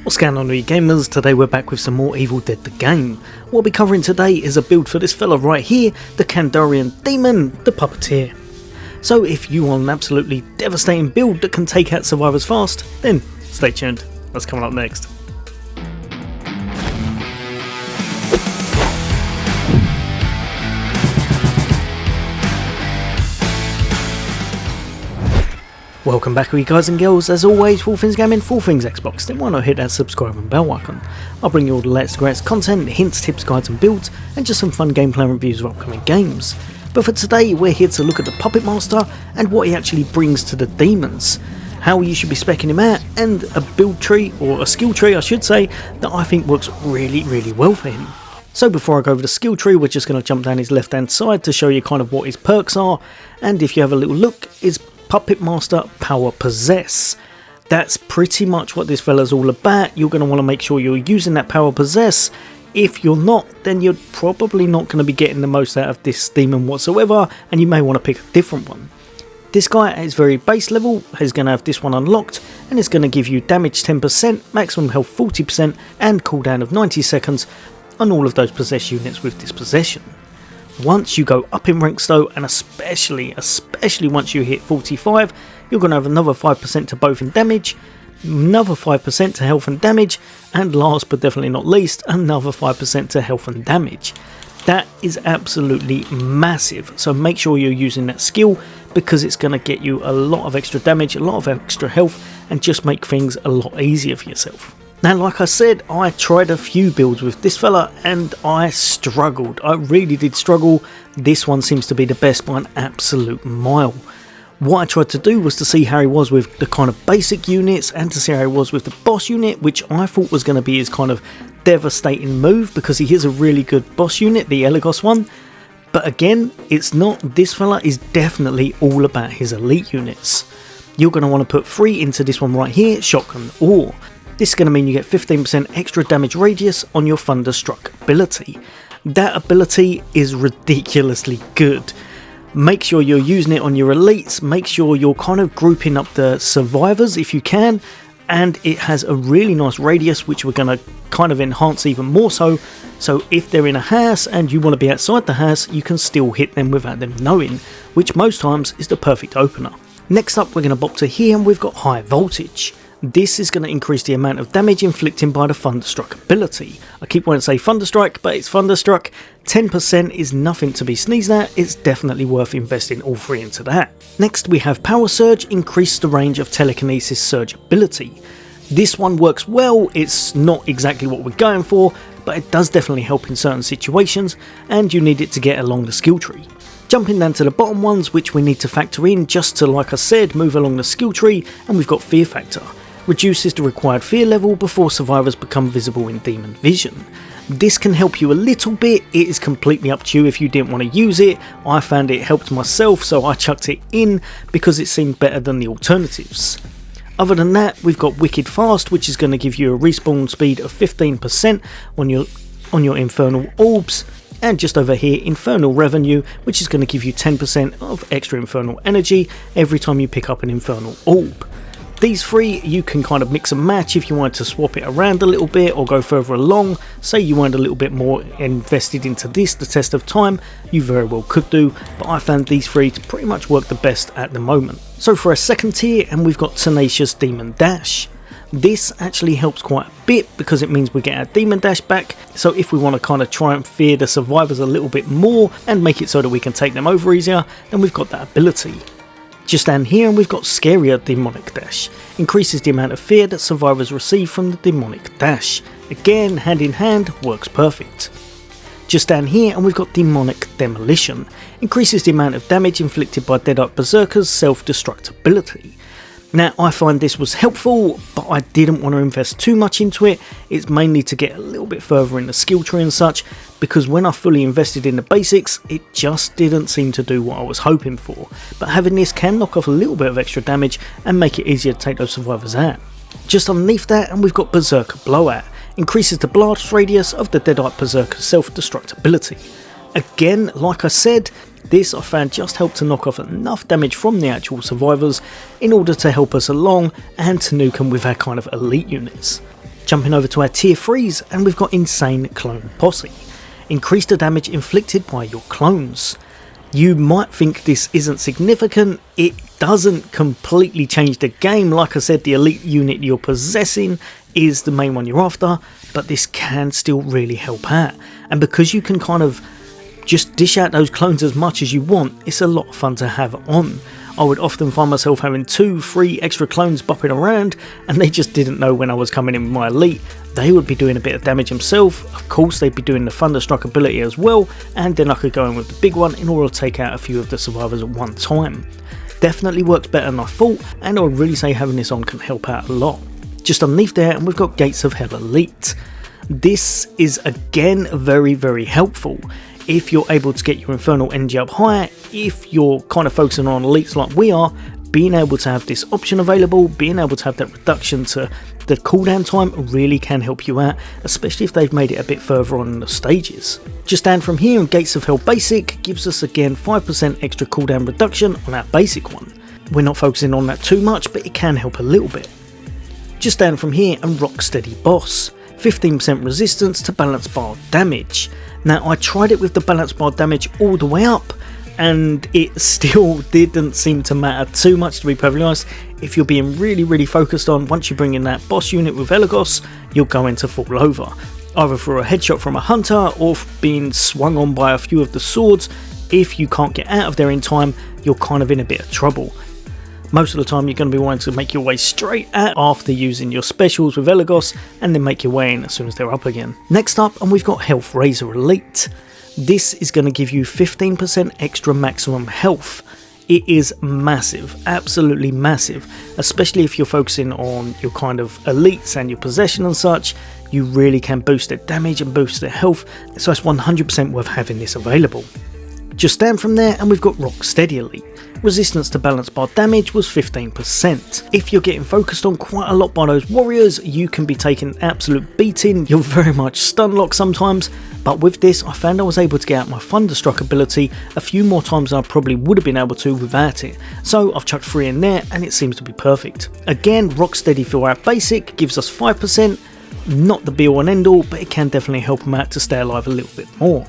What's going on, you gamers? Today we're back with some more Evil Dead the game. What we'll be covering today is a build for this fella right here, the Kandarian demon, the Puppeteer. So if you want an absolutely devastating build that can take out survivors fast, then stay tuned. That's coming up next. Welcome back, you guys and girls. As always, for all things gaming, for all things Xbox, then why not hit that subscribe and bell icon. I'll bring you all the latest greatest content, hints, tips, guides and builds, and just some fun gameplay reviews of upcoming games. But for today, we're here to look at the Puppet Master and what he actually brings to the demons, how you should be speccing him out, and a build tree, or a skill tree I should say, that I think works really well for him. So before I go over the skill tree, we're just going to jump down his left hand side to show you kind of what his perks are, and if you have a little look, his Puppet Master Power Possess. That's pretty much what this fella's all about. You're going to want to make sure you're using that Power Possess. If you're not, then you're probably not going to be getting the most out of this demon whatsoever, and you may want to pick a different one. This guy at his very base level is going to have this one unlocked, and it's going to give you damage 10%, maximum health 40%, and cooldown of 90 seconds on all of those possessed units with this possession. Once you go up in ranks though, and especially once you hit 45, you're going to have another 5% to both in damage, another 5% to health and damage, and last but definitely not least, another 5% to health and damage. That is absolutely massive, so make sure you're using that skill because it's going to get you a lot of extra damage, a lot of extra health, and just make things a lot easier for yourself. Now, like I said, I tried a few builds with this fella and I struggled. I really did struggle. This one seems to be the best by an absolute mile. What I tried to do was to see how he was with the kind of basic units and to see how he was with the boss unit, which I thought was going to be his kind of devastating move because he is a really good boss unit, the Elagos one. But again, it's not. This fella is definitely all about his elite units. You're going to want to put 3 into this one right here, Shotgun Ore. This is going to mean you get 15% extra damage radius on your Thunderstruck ability. That ability is ridiculously good. Make sure you're using it on your elites, make sure you're kind of grouping up the survivors if you can, and it has a really nice radius which we're going to kind of enhance even more so if they're in a house and you want to be outside the house, you can still hit them without them knowing, which most times is the perfect opener. Next up, we're going to bop to here and we've got High Voltage. This is going to increase the amount of damage inflicted by the Thunderstruck ability. I keep wanting to say Thunderstrike, but it's Thunderstruck. 10% is nothing to be sneezed at. It's definitely worth investing all 3 into that. Next we have Power Surge, increase the range of Telekinesis Surge ability. This one works well. It's not exactly what we're going for, but it does definitely help in certain situations, and you need it to get along the skill tree. Jumping down to the bottom ones, which we need to factor in just to, like I said, move along the skill tree, and we've got Fear Factor. Reduces the required fear level before survivors become visible in demon vision. This can help you a little bit. It is completely up to you if you didn't want to use it. I found it helped myself, so I chucked it in because it seemed better than the alternatives. Other than that, we've got Wicked Fast, which is going to give you a respawn speed of 15% on your Infernal Orbs. And just over here, Infernal Revenue, which is going to give you 10% of extra Infernal Energy every time you pick up an Infernal Orb. These 3 you can kind of mix and match if you wanted to swap it around a little bit or go further along. Say you wanted a little bit more invested into this, the test of time, you very well could do, but I found these 3 to pretty much work the best at the moment. So for a second tier, and we've got Tenacious Demon Dash. This actually helps quite a bit because it means we get our Demon Dash back, so if we want to kind of try and fear the survivors a little bit more and make it so that we can take them over easier, then we've got that ability. Just down here and we've got Scarier Demonic Dash. Increases the amount of fear that survivors receive from the Demonic Dash. Again, hand in hand, works perfect. Just down here and we've got Demonic Demolition. Increases the amount of damage inflicted by Deadite Berserker's self-destruct ability. Now, I find this was helpful, but I didn't want to invest too much into it. It's mainly to get a little bit further in the skill tree and such, because when I fully invested in the basics, it just didn't seem to do what I was hoping for. But having this can knock off a little bit of extra damage and make it easier to take those survivors out. Just underneath that, and we've got Berserker Blowout. Increases the blast radius of the Deadite Berserker's self-destruct ability. Again, like I said, this I found just helped to knock off enough damage from the actual survivors in order to help us along and to nuke them with our kind of elite units. Jumping over to our tier 3s, and we've got Insane Clone Posse. Increase the damage inflicted by your clones. You might think this isn't significant, it doesn't completely change the game. Like I said, the elite unit you're possessing is the main one you're after, but this can still really help out. And because you can kind of just dish out those clones as much as you want, it's a lot of fun to have on. I would often find myself having 2-3 extra clones bopping around, and they just didn't know when I was coming in with my elite. They would be doing a bit of damage themselves, of course they'd be doing the Thunderstruck ability as well, and then I could go in with the big one in order to take out a few of the survivors at one time. Definitely works better than I thought, and I would really say having this on can help out a lot. Just underneath there, and we've got Gates of Hell Elite. This is again very helpful. If you're able to get your Infernal Energy up higher, if you're kind of focusing on elites like we are, being able to have this option available, being able to have that reduction to the cooldown time really can help you out, especially if they've made it a bit further on in the stages. Just down from here, and Gates of Hell Basic gives us again 5% extra cooldown reduction on our basic one. We're not focusing on that too much, but it can help a little bit. Just down from here, and Rocksteady Boss. 15% resistance to balance bar damage. Now I tried it with the balance bar damage all the way up, and it still didn't seem to matter too much, to be perfectly honest. If you're being really focused on, once you bring in that boss unit with Elagos, you're going to fall over. Either through a headshot from a hunter, or being swung on by a few of the swords. If you can't get out of there in time, you're kind of in a bit of trouble. Most of the time you're going to be wanting to make your way straight out after using your specials with Elagos, and then make your way in as soon as they're up again. Next up, and we've got Health Razor Elite. This is going to give you 15% extra maximum health. It is massive, absolutely massive, especially if you're focusing on your kind of elites and your possession and such. You really can boost their damage and boost their health, so it's 100% worth having this available. Just down from there, and we've got Rocksteady Elite. Resistance to balance bar damage was 15%. If you're getting focused on quite a lot by those warriors, you can be taking an absolute beating. You're very much stun locked sometimes, but with this I found I was able to get out my Thunderstruck ability a few more times than I probably would have been able to without it. So I've chucked 3 in there, and it seems to be perfect. Again, Rocksteady for our basic gives us 5%, not the be all and end all, but it can definitely help them out to stay alive a little bit more.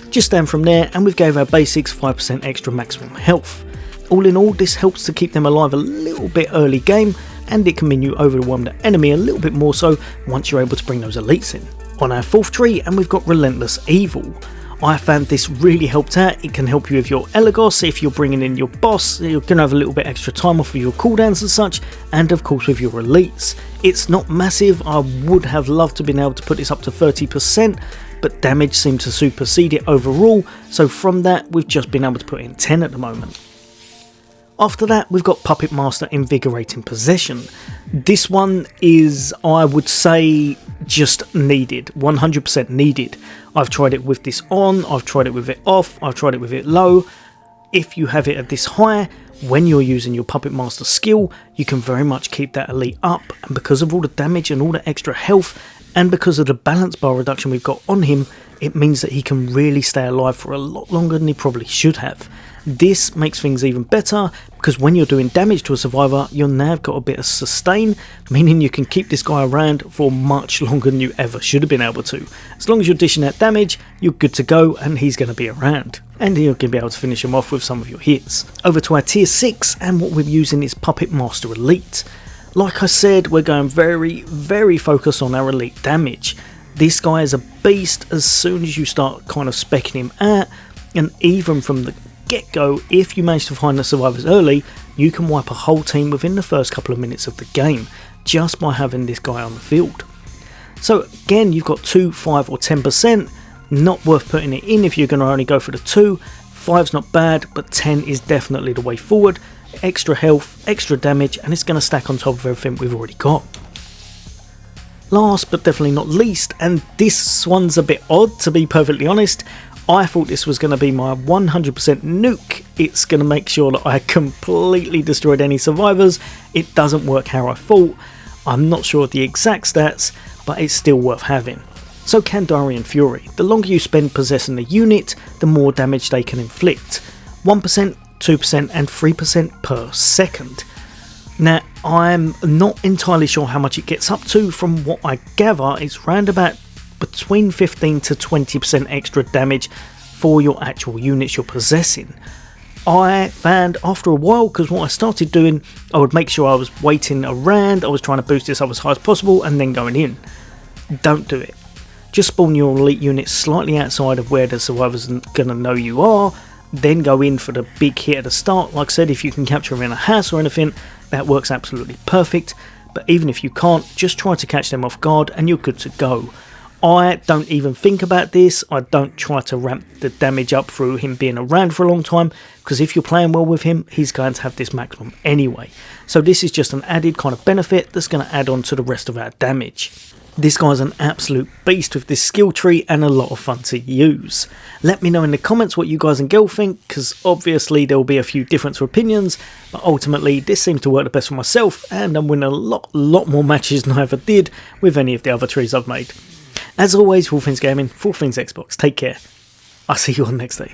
Just down from there, and we've gave our basics 5% extra maximum health. All in all, this helps to keep them alive a little bit early game, and it can mean you overwhelm the enemy a little bit more so once you're able to bring those elites in. On our fourth tree, and we've got Relentless Evil. I found this really helped out. It can help you with your Elagos. If you're bringing in your boss, you're going to have a little bit extra time off of your cooldowns and such, and of course with your elites. It's not massive. I would have loved to have been able to put this up to 30%, but damage seemed to supersede it overall, so from that we've just been able to put in 10 at the moment. After that, we've got Puppet Master Invigorating Possession. This one is, I would say, just needed, 100% needed. I've tried it with this on, I've tried it with it off, I've tried it with it low. If you have it at this high, when you're using your Puppet Master skill, you can very much keep that elite up, and because of all the damage and all the extra health, and because of the balance bar reduction we've got on him, it means that he can really stay alive for a lot longer than he probably should have. This makes things even better, because when you're doing damage to a survivor, you'll now have got a bit of sustain, meaning you can keep this guy around for much longer than you ever should have been able to. As long as you're dishing out damage, you're good to go, and he's going to be around. And you're going to be able to finish him off with some of your hits. Over to our tier 6, and what we're using is Puppet Master Elite. Like I said, we're going very focused on our elite damage. This guy is a beast as soon as you start kind of speccing him out, and even from the get-go, if you manage to find the survivors early, you can wipe a whole team within the first couple of minutes of the game, just by having this guy on the field. So again, you've got 2, 5 or 10%, not worth putting it in if you're going to only go for the 2. 5's not bad, but 10 is definitely the way forward. Extra health, extra damage, and it's going to stack on top of everything we've already got. Last but definitely not least, and this one's a bit odd to be perfectly honest, I thought this was going to be my 100% nuke. It's going to make sure that I completely destroyed any survivors. It doesn't work how I thought. I'm not sure of the exact stats, but it's still worth having. So Kandarian Fury. The longer you spend possessing the unit, the more damage they can inflict. 1%, 2% and 3% per second. Now, I'm not entirely sure how much it gets up to. From what I gather, it's round about between 15 to 20% extra damage for your actual units you're possessing. I found after a while, because what I started doing, I would make sure I was waiting around, I was trying to boost this up as high as possible and then going in. Don't do it. Just spawn your elite units slightly outside of where the survivors are going to know you are, then go in for the big hit at the start. Like I said, if you can capture them in a house or anything, that works absolutely perfect, but even if you can't, just try to catch them off guard and you're good to go. I don't even think about this. I don't try to ramp the damage up through him being around for a long time, because if you're playing well with him, he's going to have this maximum anyway. So this is just an added kind of benefit that's going to add on to the rest of our damage. This guy's an absolute beast with this skill tree and a lot of fun to use. Let me know in the comments what you guys and girl think, because obviously there will be a few different opinions, but ultimately this seems to work the best for myself, and I'm winning a lot more matches than I ever did with any of the other trees I've made. As always, for all things gaming, for all things Xbox, take care. I'll see you on next day.